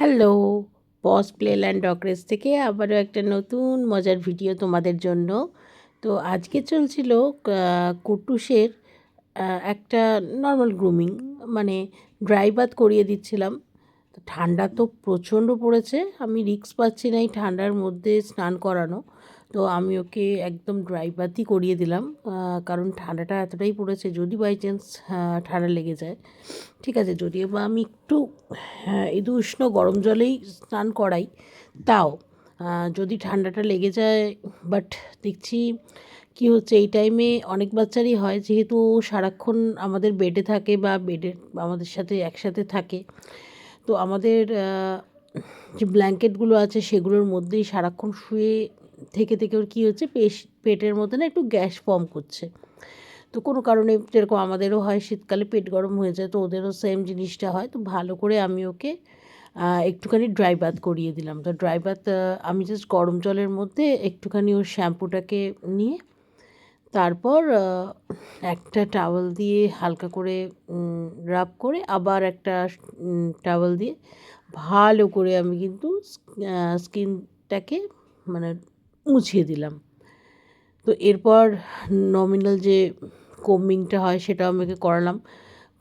Hello! বস প্লেল্যান্ড ডগরেজ থেকে আবারও একটা নতুন মজার ভিডিও তোমাদের জন্য। তো আজকে চলছিল কুট্টুসের একটা নরমাল গ্রুমিং, মানে ড্রাই বাথ করিয়ে দিচ্ছিলাম। তো ঠান্ডা তো প্রচণ্ড পড়েছে, আমি রিস্ক পাচ্ছি না এই ঠান্ডার মধ্যে স্নান করানো। তো আমি ওকে একদম ড্রাই বাথই করিয়ে দিলাম, কারণ ঠান্ডাটা এতটাই পড়েছে, যদি বাই চান্স ঠান্ডা লেগে যায়, ঠিক আছে, যদিও বা আমি একটু একটু উষ্ণ গরম জলেই স্নান করাই, তাও যদি ঠান্ডাটা লেগে যায়। বাট দেখছি কি হচ্ছে, এই টাইমে অনেক বাচ্চারই হয়, যেহেতু ও সারাক্ষণ আমাদের বেডে থাকে বা বেডে আমাদের সাথে একসাথে থাকে। তো আমাদের যে ব্ল্যাঙ্কেটগুলো আছে সেগুলোর মধ্যেই সারাক্ষণ শুয়ে থেকে থেকে ওর কী হচ্ছে, পেটের মধ্যে না একটু গ্যাস ফর্ম করছে। তো কোনো কারণে, যেরকম আমাদেরও হয় শীতকালে পেট গরম হয়ে যায়, তো ওদেরও সেম জিনিসটা হয়। তো ভালো করে আমি ওকে একটুখানি ড্রাই বাথ করিয়ে দিলাম। তো ড্রাই বাথ আমি জাস্ট গরম জলের মধ্যে একটুখানি ওর শ্যাম্পুটাকে নিয়ে, তারপর একটা টাওয়েল দিয়ে হালকা করে রাব করে, আবার একটা টাওয়েল দিয়ে ভালো করে আমি কিন্তু স্কিনটাকে মানে মুছিয়ে দিলাম। তো এরপর নমিনাল যে কোম্বিংটা হয় সেটাও আমাকে করালাম।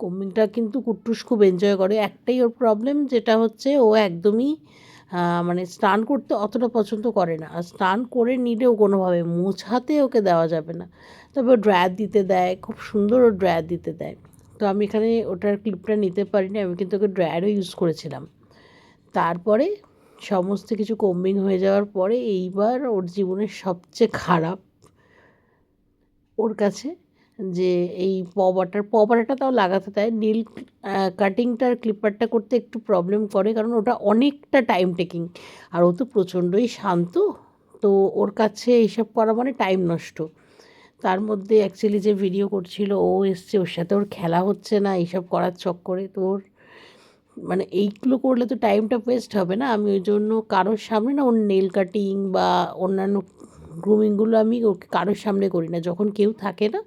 কোম্বিংটা কিন্তু কুট্টুস খুব এনজয় করে। একটাই ওর প্রবলেম, যেটা হচ্ছে ও একদমই মানে স্নান করতে অতটা পছন্দ করে না। আর স্নান করে নিলেও কোনোভাবে মোছাতে ওকে দেওয়া যাবে না। তবে ও ড্রায়ার দিতে দেয়, খুব সুন্দর ও ড্রায়ার দিতে দেয়। তো আমি এখানে ওটার ক্লিপটা নিতে পারিনি, আমি কিন্তু ওকে ড্রায়ারও ইউজ করেছিলাম। তারপরে সমস্ত কিছু কোম্বিং হয়ে যাওয়ার পরে এইবার ওর জীবনের সবচেয়ে খারাপ ওর কাছে, যে এই প বাটাটা তাও লাগাতে দেয়। নেল কাটিংটার ক্লিপারটা করতে একটু প্রবলেম করে, কারণ ওটা অনেকটা টাইম টেকিং। আর ও তো প্রচণ্ডই শান্ত, তো ওর কাছে এইসব করা মানে টাইম নষ্ট। তার মধ্যে অ্যাকচুয়ালি যে ভিডিও করছিল ও এসছে, ওর সাথে ওর খেলা হচ্ছে না এইসব করার চক্করে। তো ওর মানে এইগুলো করলে তো টাইমটা ওয়েস্ট হবে না। আমি ওই জন্য কারোর সামনে না ওর নেল কাটিং বা অন্যান্য গ্রুমিংগুলো আমি ওকে কারোর সামনে করি না। যখন কেউ থাকে না,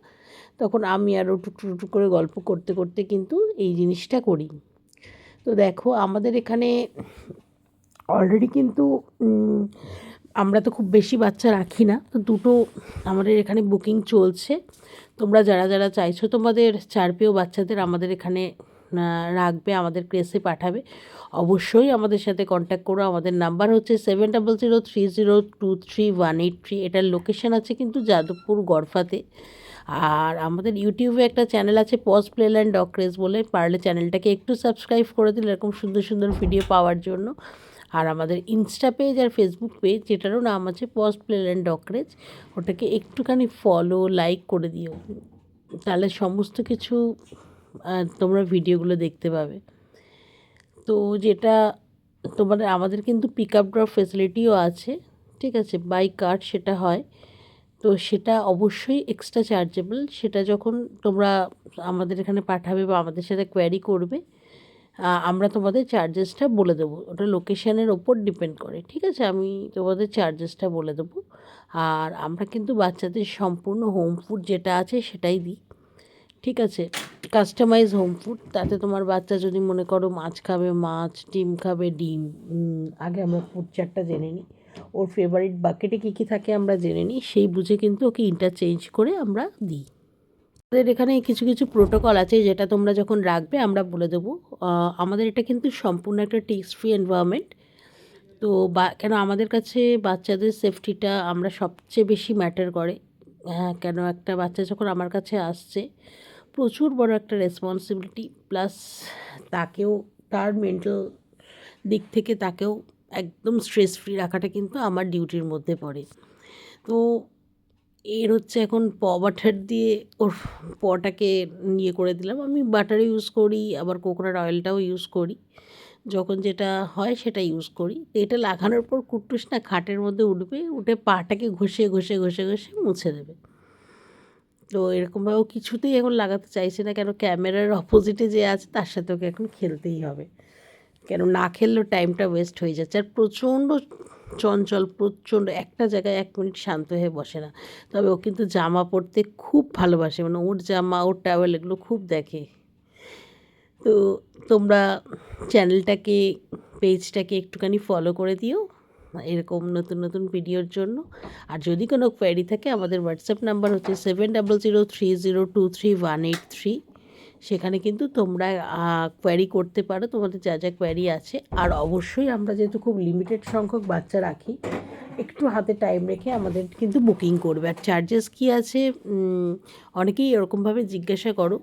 তখন আমি আরও টুকটুক টুকটুক করে গল্প করতে করতে কিন্তু এই জিনিসটা করি। তো দেখো, আমাদের এখানে অলরেডি কিন্তু আমরা তো খুব বেশি বাচ্চা রাখি না, তো দুটো আমাদের এখানে বুকিং চলছে। তোমরা যারা যারা চাইছো তোমাদের চারপেও বাচ্চাদের আমাদের এখানে রাখবে, আমাদের ক্রেসে পাঠাবে, অবশ্যই আমাদের সাথে কন্ট্যাক্ট করো। আমাদের নাম্বার হচ্ছে 7003023183। এটার লোকেশন আছে কিন্তু যাদবপুর গড়ফাতে। আর আমাদের ইউটিউবে একটা চ্যানেল আছে পজ প্লেল্যান্ড ডগরেজ বলে, পারলে চ্যানেলটাকে একটু সাবস্ক্রাইব করে দিলে এরকম সুন্দর সুন্দর ভিডিও পাওয়ার জন্য। আর আমাদের ইনস্টা পেজ আর ফেসবুক পেজ, যেটারও নাম আছে পজ প্লেল্যান্ড ডগরেজ, ওটাকে একটুখানি ফলো লাইক করে দিও, তাহলে সমস্ত কিছু তোমরা ভিডিওগুলো দেখতে পাবে। তো যেটা তোমাদের, আমাদের কিন্তু পিক আপ ড্রপ ফেসিলিটিও আছে, ঠিক আছে, বাই কার সেটা হয়। তো সেটা অবশ্যই এক্সট্রা চার্জেবল। সেটা যখন তোমরা আমাদের এখানে পাঠাবে বা আমাদের সাথে কোয়ারি করবে, আমরা তোমাদের চার্জেসটা বলে দেবো। ওটা লোকেশানের ওপর ডিপেন্ড করে, ঠিক আছে, আমি তোমাদের চার্জেসটা বলে দেবো। আর আমরা কিন্তু বাচ্চাদের সম্পূর্ণ হোম ফুড যেটা আছে সেটাই দিই, ঠিক আছে, কাস্টমাইজ হোম ফুড। তাতে তোমার বাচ্চা যদি মনে করো মাছ খাবে মাছ, ডিম খাবে ডিম, আগে আমরা ফুড চার্টটা জেনে নিই, ওর ফেভারিট বাকেটে কী কী থাকে আমরা জেনে নিই, সেই বুঝে কিন্তু ওকে ইন্টারচেঞ্জ করে আমরা দিই। আমাদের এখানে কিছু কিছু প্রোটোকল আছে, যেটা তোমরা যখন রাখবে আমরা বলে দেবো। আমাদের এটা কিন্তু সম্পূর্ণ একটা টেক্সট ফ্রি এনভায়রনমেন্ট। তো কেন আমাদের কাছে বাচ্চাদের সেফটিটা আমরা সবচেয়ে বেশি ম্যাটার করে। হ্যাঁ, কেন একটা বাচ্চা যখন আমার কাছে আসছে, প্রচুর বড় একটা রেসপন্সিবিলিটি, প্লাস তাকেও তার মেন্টাল দিক থেকে তাকেও একদম স্ট্রেস ফ্রি রাখাটা কিন্তু আমার ডিউটির মধ্যে পড়ে। তো এর হচ্ছে এখন বাটার দিয়ে ওর পটাকে ইয়ে করে দিলাম। আমি বাটারও ইউজ করি, আবার কোকোনাট অয়েলটাও ইউজ করি, যখন যেটা হয় সেটা ইউজ করি। তো এটা লাগানোর পর কুট্টুস না খাটের মধ্যে উঠবে, উঠে পাটাকে ঘষে ঘষে ঘষে ঘষে মুছে দেবে। তো এরকমভাবে ও কিছুতেই এখন লাগাতে চাইছে না, কেন ক্যামেরার অপোজিটে যে আছে তার সাথে ওকে এখন খেলতেই হবে, কেন না খেললেও টাইমটা ওয়েস্ট হয়ে যাচ্ছে। আর প্রচণ্ড চঞ্চল, প্রচণ্ড একটা জায়গায় 1 মিনিট শান্ত হয়ে বসে না। তবে ও কিন্তু জামা পরতে খুব ভালোবাসে, মানে ওর জামা, ওর টাওয়েল এগুলো খুব দেখে। তো তোমরা চ্যানেলটাকে পেজটাকে একটুখানি ফলো করে দিও এরকম নতুন নতুন ভিডিওর জন্য। আর যদি কোনো কোয়ারি থাকে আমাদের হোয়াটসঅ্যাপ নাম্বার হচ্ছে 7003023183। সেখানে কিন্তু তোমরা কোয়ারি করতে পারো, তোমাদের যা যা কোয়ারি আছে। আর অবশ্যই আমরা যেহেতু খুব লিমিটেড সংখ্যক বাচ্চা রাখি, একটু হাতে টাইম রেখে আমাদের কিন্তু বুকিং করবে। আর চার্জেস কী আছে, অনেকেই এরকমভাবে জিজ্ঞাসা করো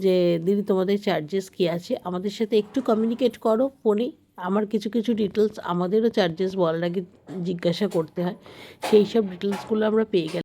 যে দিদি তোমাদের চার্জেস কী আছে, আমাদের সাথে একটু কমিউনিকেট করো ফোনে। আমার কিছু কিছু ডিটেলস আমাদেরও চার্জেস বলার আগে জিজ্ঞাসা করতে হয়, সেই সব ডিটেলসগুলো আমরা পেয়ে গেলাম।